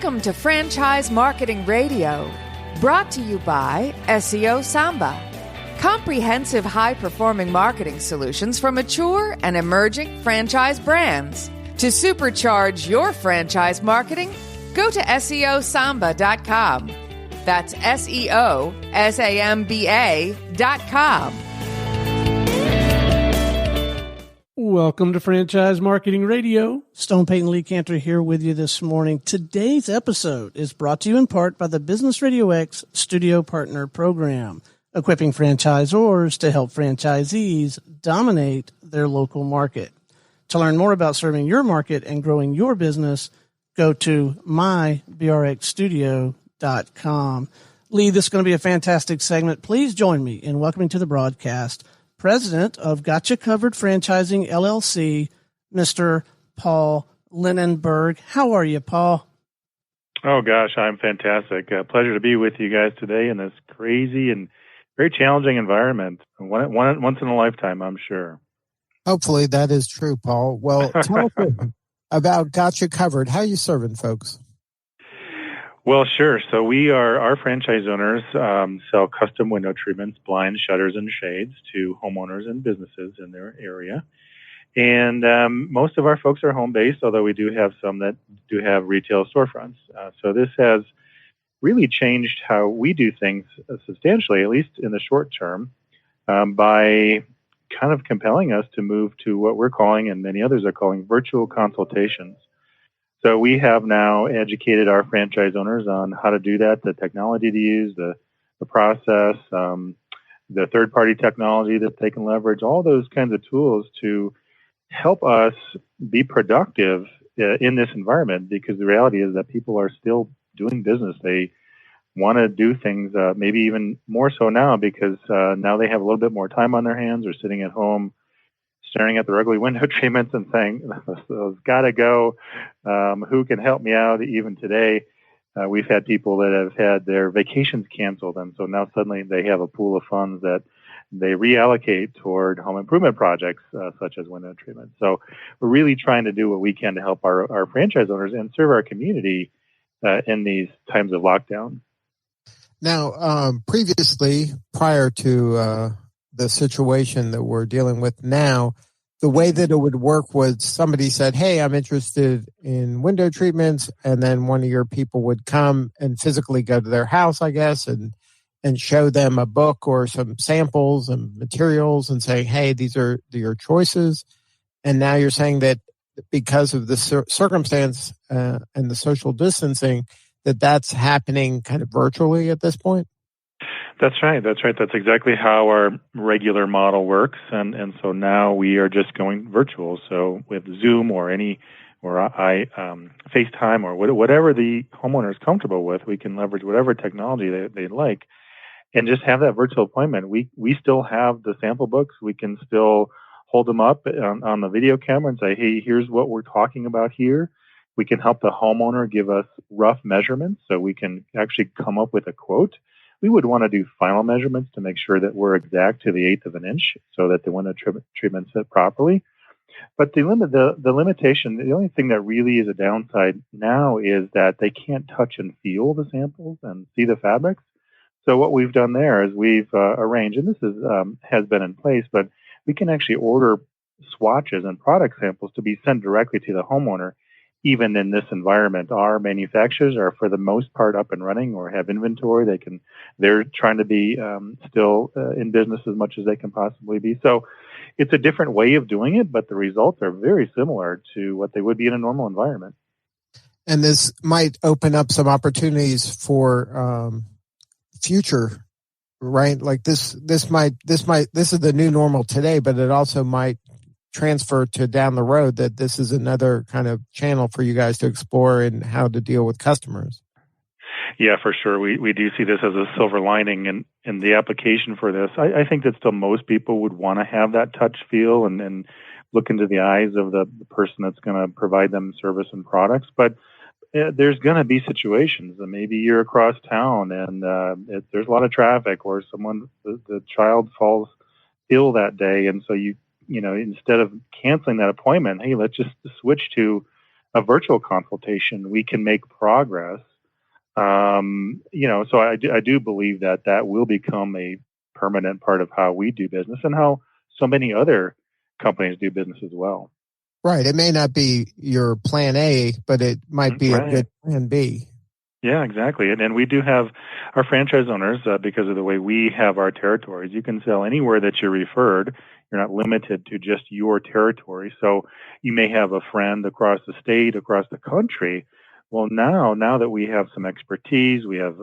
Welcome to Franchise Marketing Radio, brought to you by SEO SAMBA. Comprehensive high-performing marketing solutions for mature and emerging franchise brands. To supercharge your franchise marketing, go to SEOSamba.com. That's SEOSAMBA.com. Welcome to Franchise Marketing Radio. Stone Payton Lee Cantor here with you this morning. Today's episode is brought to you in part by the Business Radio X Studio Partner Program, equipping franchisors to help franchisees dominate their local market. To learn more about serving your market and growing your business, go to mybrxstudio.com. Lee, this is going to be a fantastic segment. Please join me in welcoming to the broadcast President of Gotcha Covered Franchising, LLC, Mr. Paul Linenberg. How are you, Paul? Oh, gosh, I'm fantastic. Pleasure to be with you guys today in this crazy and very challenging environment. Once in a lifetime, I'm sure. Hopefully that is true, Paul. Well, tell us about Gotcha Covered. How are you serving folks? Well, sure. So our franchise owners sell custom window treatments, blinds, shutters, and shades to homeowners and businesses in their area. And most of our folks are home-based, although we do have some that do have retail storefronts. So this has really changed how we do things substantially, at least in the short term, by kind of compelling us to move to what we're calling, and many others are calling, virtual consultations. So we have now educated our franchise owners on how to do that, the technology to use, the process, the third-party technology that they can leverage, all those kinds of tools to help us be productive in this environment, because the reality is that people are still doing business. They want to do things maybe even more so now, because now they have a little bit more time on their hands. They're sitting at home staring at the ugly window treatments and saying, those got to go. Who can help me out? Even today, we've had people that have had their vacations canceled, and so now suddenly they have a pool of funds that they reallocate toward home improvement projects such as window treatment. So we're really trying to do what we can to help our franchise owners and serve our community in these times of lockdown. Now, previously, prior to the situation that we're dealing with now, the way that it would work was somebody said, hey, I'm interested in window treatments. And then one of your people would come and physically go to their house, I guess, and show them a book or some samples and materials and say, hey, these are your choices. And now you're saying that because of the circumstance and the social distancing, that's happening kind of virtually at this point? That's right. That's exactly how our regular model works. And so now we are just going virtual. So with Zoom or FaceTime or whatever the homeowner is comfortable with, we can leverage whatever technology they like and just have that virtual appointment. We still have the sample books. We can still hold them up on the video camera and say, hey, here's what we're talking about here. We can help the homeowner give us rough measurements so we can actually come up with a quote. We would want to do final measurements to make sure that we're exact to the eighth of an inch so that the window treatment's set properly. But the limitation, the only thing that really is a downside now is that they can't touch and feel the samples and see the fabrics. So what we've done there is we've arranged, and this has been in place, but we can actually order swatches and product samples to be sent directly to the homeowner. Even in this environment, our manufacturers are for the most part up and running or have inventory. They're trying to be still in business as much as they can possibly be. So it's a different way of doing it, but the results are very similar to what they would be in a normal environment. And this might open up some opportunities for future, right? Like this is the new normal today, but it also might transfer to down the road that this is another kind of channel for you guys to explore and how to deal with customers. Yeah, for sure. We do see this as a silver lining in the application for this. I think that still most people would want to have that touch feel and look into the eyes of the person that's going to provide them service and products. But there's going to be situations, and maybe you're across town and there's a lot of traffic, or the child falls ill that day, and so you know, instead of canceling that appointment, hey, let's just switch to a virtual consultation, we can make progress. So I do believe that will become a permanent part of how we do business and how so many other companies do business as well. Right. It may not be your plan A, but it might be Right. a good plan B. Yeah, exactly. And we do have our franchise owners, because of the way we have our territories, you can sell anywhere that you're referred. You're not limited to just your territory. So you may have a friend across the state, across the country. Well, now that we have some expertise, we have,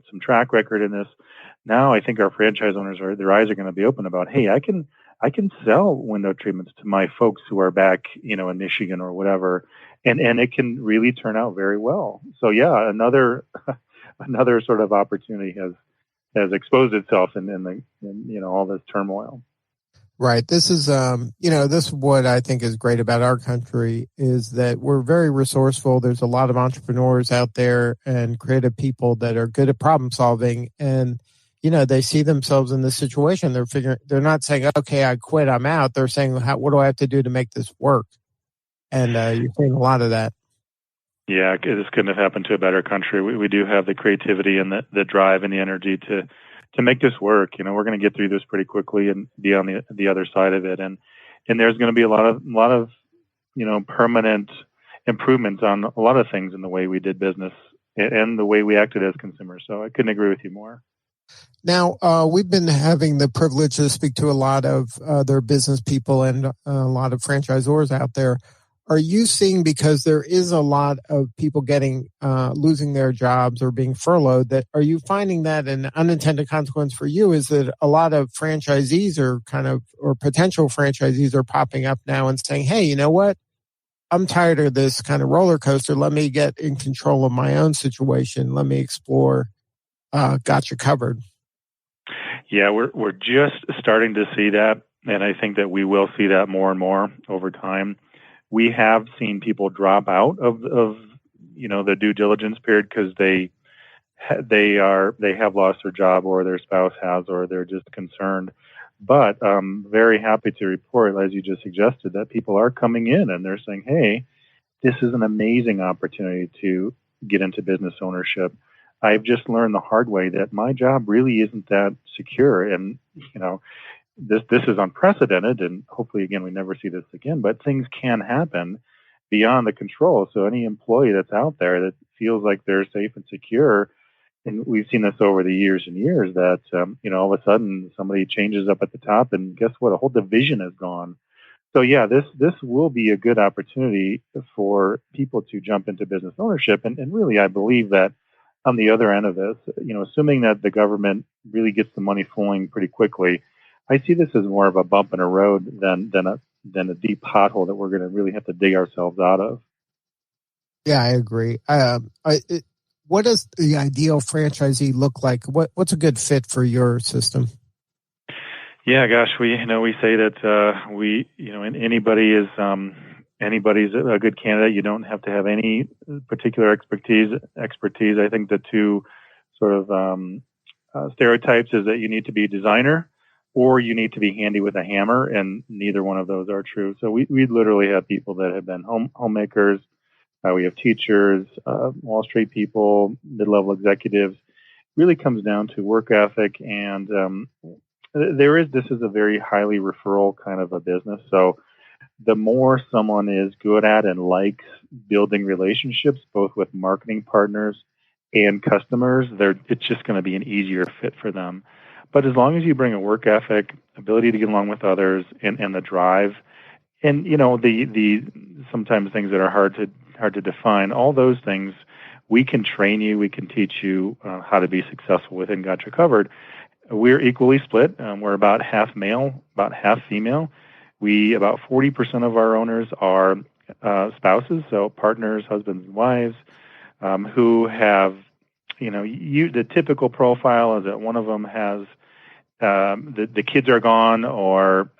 some track record in this. Now I think our franchise owners their eyes are going to be open about, hey, I can sell window treatments to my folks who are back, in Michigan or whatever. And it can really turn out very well. So yeah, another sort of opportunity has exposed itself in all this turmoil. Right. This is this is what I think is great about our country is that we're very resourceful. There's a lot of entrepreneurs out there and creative people that are good at problem solving, and they see themselves in this situation. They're not saying, "Okay, I quit, I'm out." They're saying, "What do I have to do to make this work?" And you're seeing a lot of that. Yeah, this couldn't have happened to a better country. We do have the creativity and the drive and the energy to make this work. We're going to get through this pretty quickly and be on the other side of it. And there's going to be a lot of permanent improvements on a lot of things in the way we did business and the way we acted as consumers. So I couldn't agree with you more. Now, we've been having the privilege to speak to a lot of other business people and a lot of franchisors out there. Are you seeing, because there is a lot of people losing their jobs or being furloughed, are you finding that an unintended consequence for you is that a lot of franchisees or potential franchisees are popping up now and saying, hey, you know what? I'm tired of this kind of roller coaster. Let me get in control of my own situation. Let me explore. Got you covered. Yeah, we're just starting to see that. And I think that we will see that more and more over time. We have seen people drop out of the due diligence period because they have lost their job or their spouse has, or they're just concerned. But I'm very happy to report, as you just suggested, that people are coming in and they're saying, hey, this is an amazing opportunity to get into business ownership. I've just learned the hard way that my job really isn't that secure. And, this is unprecedented, and hopefully, again, we never see this again, but things can happen beyond the control. So any employee that's out there that feels like they're safe and secure, and we've seen this over the years and years, that, all of a sudden somebody changes up at the top, and guess what? A whole division is gone. So yeah, this will be a good opportunity for people to jump into business ownership. And really, I believe that on the other end of this, assuming that the government really gets the money flowing pretty quickly, I see this as more of a bump in a road than a deep pothole that we're going to really have to dig ourselves out of. Yeah, I agree. What does the ideal franchisee look like? What's a good fit for your system? Yeah, gosh, we say that anybody's a good candidate. You don't have to have any particular expertise. I think the two sort of stereotypes is that you need to be a designer or you need to be handy with a hammer, and neither one of those are true. So we literally have people that have been homemakers. We have teachers, Wall Street people, mid-level executives. Really comes down to work ethic, and this is a very highly referral kind of a business. So the more someone is good at and likes building relationships, both with marketing partners and customers, it's just going to be an easier fit for them. But as long as you bring a work ethic, ability to get along with others, and the drive, and the sometimes things that are hard to define, all those things, we can train you, we can teach you how to be successful with, and got you covered. We're equally split. We're about half male, about half female. About 40% of our owners are spouses, so partners, husbands and wives, who have, the typical profile is that one of them has the kids are gone, or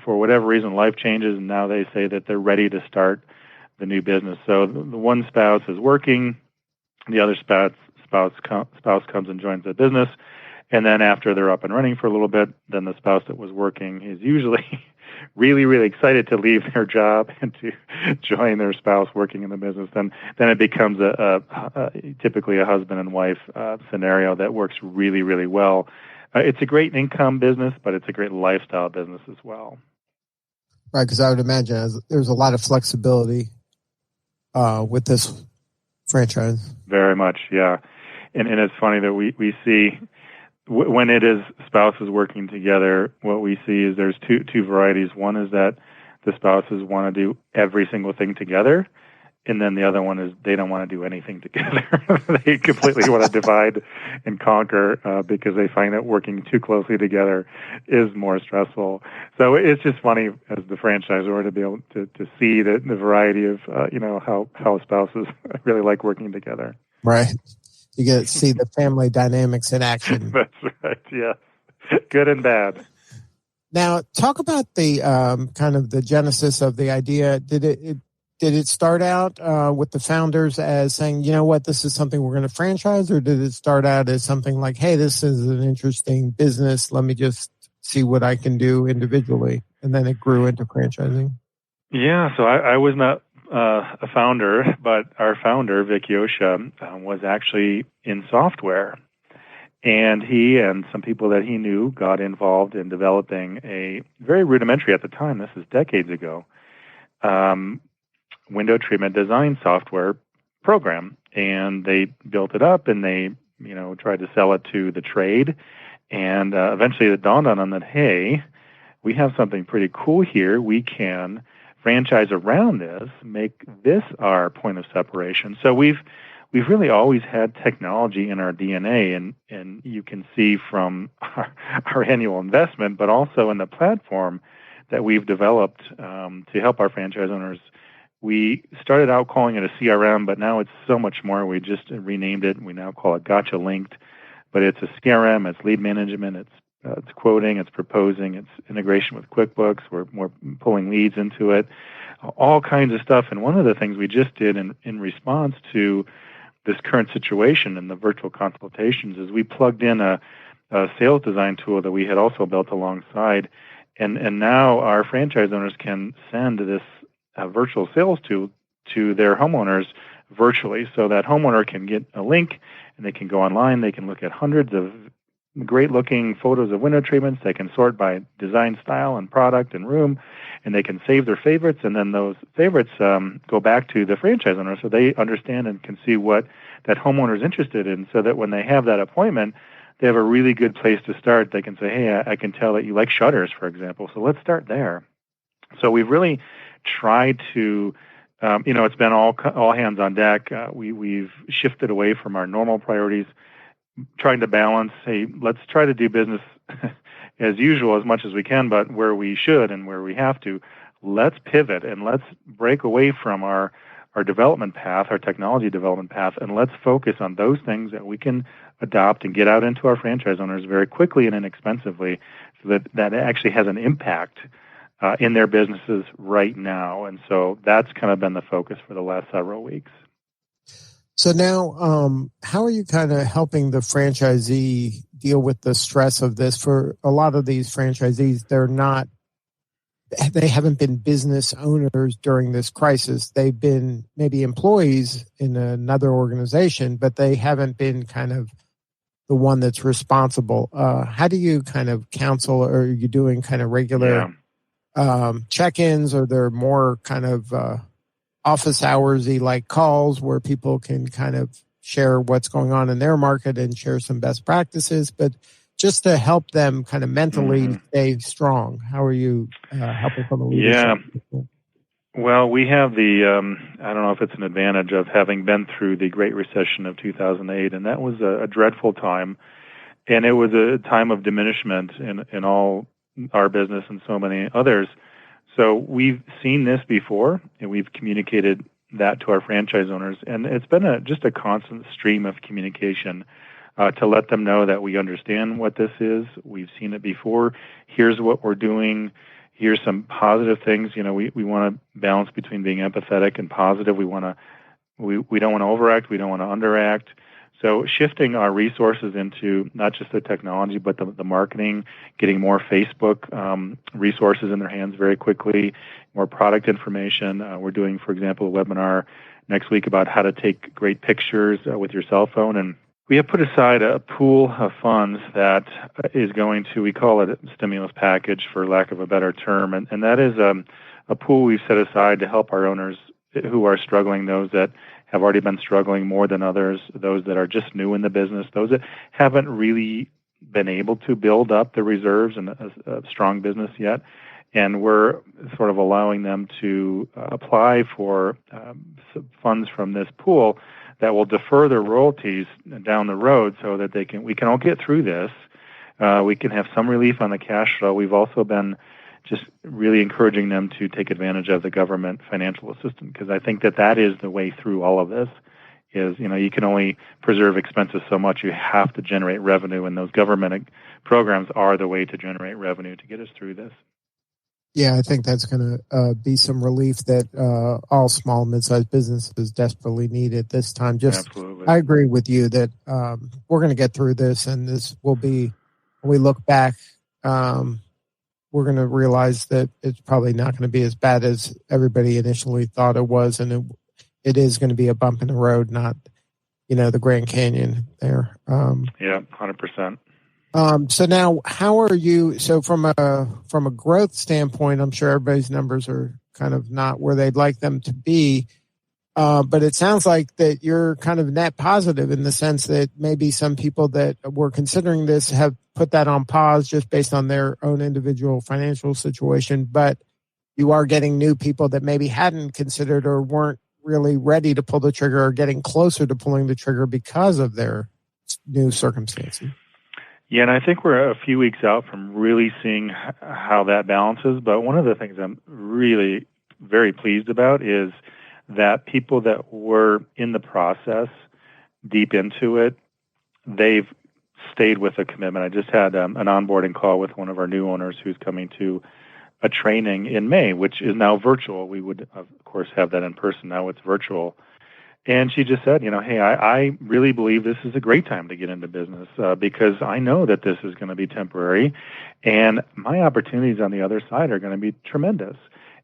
for whatever reason life changes, and now they say that they're ready to start the new business. So the one spouse is working, the other spouse comes and joins the business. And then after they're up and running for a little bit, then the spouse that was working is usually really, really excited to leave their job and to join their spouse working in the business, then it becomes typically a husband and wife scenario that works really, really well. It's a great income business, but it's a great lifestyle business as well. Right, because I would imagine there's a lot of flexibility with this franchise. Very much, yeah. And it's funny that we see when it is spouses working together, what we see is there's two varieties. One is that the spouses want to do every single thing together, and then the other one is they don't want to do anything together. They completely want to divide and conquer because they find that working too closely together is more stressful. So it's just funny as the franchisor to be able to see the variety of how spouses really like working together. Right. You get to see the family dynamics in action. That's right. Yeah, good and bad. Now, talk about the kind of the genesis of the idea. Did it start out with the founders as saying, you know what, this is something we're going to franchise, or did it start out as something like, hey, this is an interesting business, let me just see what I can do individually, and then it grew into franchising? Yeah, so I was not a founder, but our founder, Vic Yosha, was actually in software. And he and some people that he knew got involved in developing a very rudimentary, at the time, this is decades ago, window treatment design software program. And they built it up and they, tried to sell it to the trade. And eventually it dawned on them that, hey, we have something pretty cool here. We can franchise around this, make this our point of separation. So we've really always had technology in our DNA, and you can see from our annual investment, but also in the platform that we've developed to help our franchise owners. We started out calling it a CRM, but now it's so much more. We just renamed it. We now call it Gotcha Linked, but it's a CRM. It's lead management. It's quoting. It's proposing. It's integration with QuickBooks. We're pulling leads into it. All kinds of stuff. And one of the things we just did in response to this current situation in the virtual consultations is we plugged in a sales design tool that we had also built alongside, and now our franchise owners can send this virtual sales tool to their homeowners virtually, so that homeowner can get a link and they can go online. They can look at hundreds of great-looking photos of window treatments. They can sort by design, style, and product and room, and they can save their favorites, and then those favorites go back to the franchise owner so they understand and can see what that homeowner is interested in, so that when they have that appointment, they have a really good place to start. They can say, hey, I can tell that you like shutters, for example, so let's start there. So we've really tried to, it's been all hands on deck. We've shifted away from our normal priorities, trying to balance, hey, let's try to do business as usual as much as we can, but where we should and where we have to, let's pivot and let's break away from our development path, our technology development path, and let's focus on those things that we can adopt and get out into our franchise owners very quickly and inexpensively, so that actually has an impact in their businesses right now. And so that's kind of been the focus for the last several weeks. So now, how are you kind of helping the franchisee deal with the stress of this? For a lot of these franchisees, they haven't been business owners during this crisis. They've been maybe employees in another organization, but they haven't been kind of the one that's responsible. How do you kind of counsel, or are you doing kind of regular check-ins, or they're more kind of office hoursy like calls where people can kind of share what's going on in their market and share some best practices, but just to help them kind of mentally stay strong? How are you helping from a leadership? Yeah. Well, we have the, I don't know if it's an advantage of having been through the Great Recession of 2008, and that was a dreadful time, and it was a time of diminishment in all our business and so many others. So we've seen this before, and we've communicated that to our franchise owners, and it's been just a constant stream of communication to let them know that we understand what this is. We've seen it before. Here's what we're doing. Here's some positive things. We want to balance between being empathetic and positive. We don't want to overact. We don't want to underact. So shifting our resources into not just the technology, but the marketing, getting more Facebook resources in their hands very quickly, more product information. We're doing, for example, a webinar next week about how to take great pictures with your cell phone. And we have put aside a pool of funds that is going to, we call it a stimulus package for lack of a better term. And that is a pool we've set aside to help our owners who are struggling, those that have already been struggling more than others, those that are just new in the business, those that haven't really been able to build up the reserves and a strong business yet. And we're sort of allowing them to apply for funds from this pool that will defer their royalties down the road so that we can all get through this. We can have some relief on the cash flow. We've also been just really encouraging them to take advantage of the government financial assistance, because I think that is the way through all of this. Is, you can only preserve expenses so much. You have to generate revenue, and those government programs are the way to generate revenue to get us through this. Yeah, I think that's going to be some relief that all small, mid-sized businesses desperately need at this time. Absolutely. I agree with you that we're going to get through this, and this will be, when we look back, we're going to realize that it's probably not going to be as bad as everybody initially thought it was, and it is going to be a bump in the road, not, the Grand Canyon there. Yeah, 100%. So now, how are you? So from a growth standpoint, I'm sure everybody's numbers are kind of not where they'd like them to be. But it sounds like that you're kind of net positive in the sense that maybe some people that were considering this have put that on pause just based on their own individual financial situation. But you are getting new people that maybe hadn't considered or weren't really ready to pull the trigger or getting closer to pulling the trigger because of their new circumstances. Yeah, and I think we're a few weeks out from really seeing how that balances. But one of the things I'm really very pleased about is that people that were in the process, deep into it, they've stayed with a commitment. I just had an onboarding call with one of our new owners who's coming to a training in May, which is now virtual. We would, of course, have that in person. Now it's virtual. And she just said, hey, I really believe this is a great time to get into business because I know that this is going to be temporary, and my opportunities on the other side are going to be tremendous.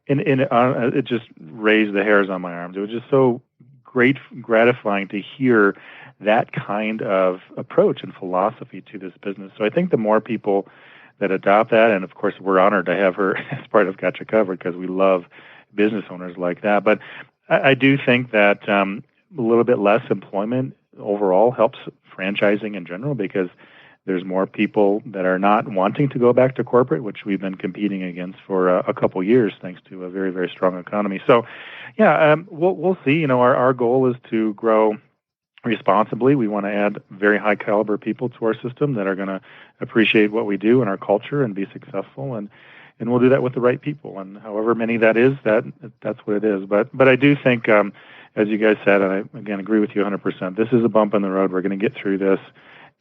And it just raised the hairs on my arms. It was just so gratifying to hear that kind of approach and philosophy to this business. So I think the more people that adopt that, and of course we're honored to have her as part of Gotcha Covered because we love business owners like that. But I do think that a little bit less employment overall helps franchising in general because there's more people that are not wanting to go back to corporate, which we've been competing against for a couple years, thanks to a very, very strong economy. So, yeah, we'll see. Our goal is to grow responsibly. We want to add very high caliber people to our system that are going to appreciate what we do and our culture and be successful. And we'll do that with the right people. And however many that is, that's what it is. But I do think, as you guys said, and I again agree with you 100%. This is a bump in the road. We're going to get through this.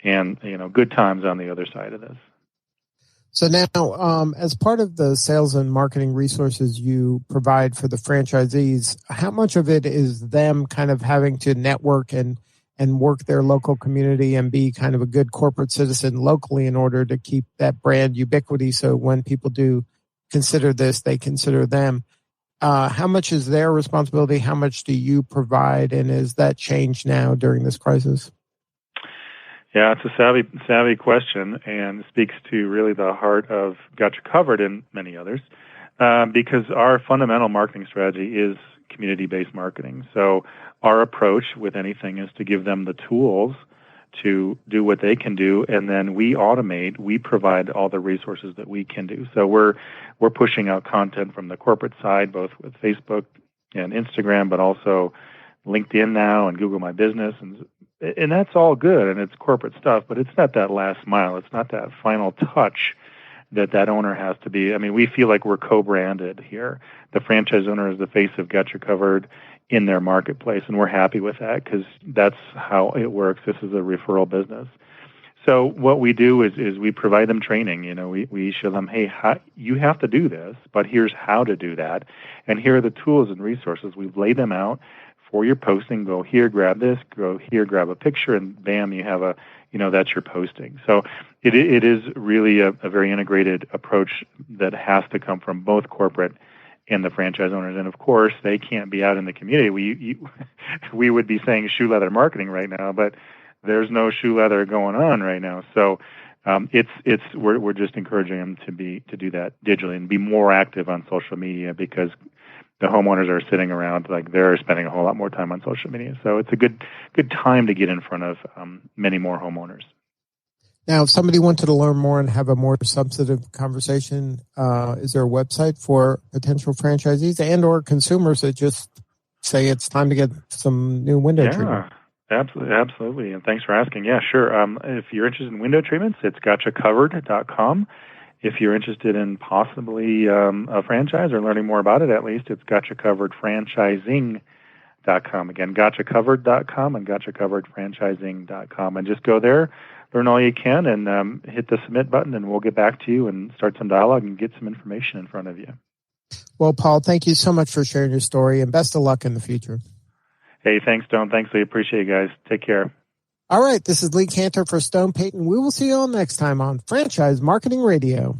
And, good times on the other side of this. So now, as part of the sales and marketing resources you provide for the franchisees, how much of it is them kind of having to network and work their local community and be kind of a good corporate citizen locally in order to keep that brand ubiquity so when people do consider this, they consider them? How much is their responsibility? How much do you provide? And is that changed now during this crisis? Yeah, it's a savvy question and speaks to really the heart of Gotcha Covered and many others because our fundamental marketing strategy is community-based marketing. So our approach with anything is to give them the tools to do what they can do, and then we automate, we provide all the resources that we can do. So we're pushing out content from the corporate side, both with Facebook and Instagram, but also LinkedIn now and Google My Business, and that's all good, and it's corporate stuff, but it's not that last mile. It's not that final touch that owner has to be. I mean, we feel like we're co-branded here. The franchise owner is the face of Gotcha Covered in their marketplace, and we're happy with that because that's how it works. This is a referral business. So what we do is we provide them training. We show them, hey, you have to do this, but here's how to do that, and here are the tools and resources. We've laid them out for your posting. Go here, grab this. Go here, grab a picture, and bam, you have that's your posting. So it is really a very integrated approach that has to come from both corporate and the franchise owners. And of course, they can't be out in the community. We would be saying shoe leather marketing right now, but there's no shoe leather going on right now. So we're just encouraging them to do that digitally and be more active on social media, because the homeowners are sitting around, like, they're spending a whole lot more time on social media. So it's a good time to get in front of many more homeowners. Now, if somebody wanted to learn more and have a more substantive conversation, is there a website for potential franchisees and or consumers that just say it's time to get some new window treatment? Absolutely. And thanks for asking. Yeah, sure. If you're interested in window treatments, it's gotchacovered.com. If you're interested in possibly a franchise or learning more about it, at least, it's gotchacoveredfranchising.com. Again, gotchacovered.com and gotchacoveredfranchising.com. And just go there, learn all you can, and hit the submit button, and we'll get back to you and start some dialogue and get some information in front of you. Well, Paul, thank you so much for sharing your story, and best of luck in the future. Hey, thanks, Stone. Thanks, Lee. Appreciate you guys. Take care. All right, this is Lee Cantor for Stone Payton. We will see you all next time on Franchise Marketing Radio.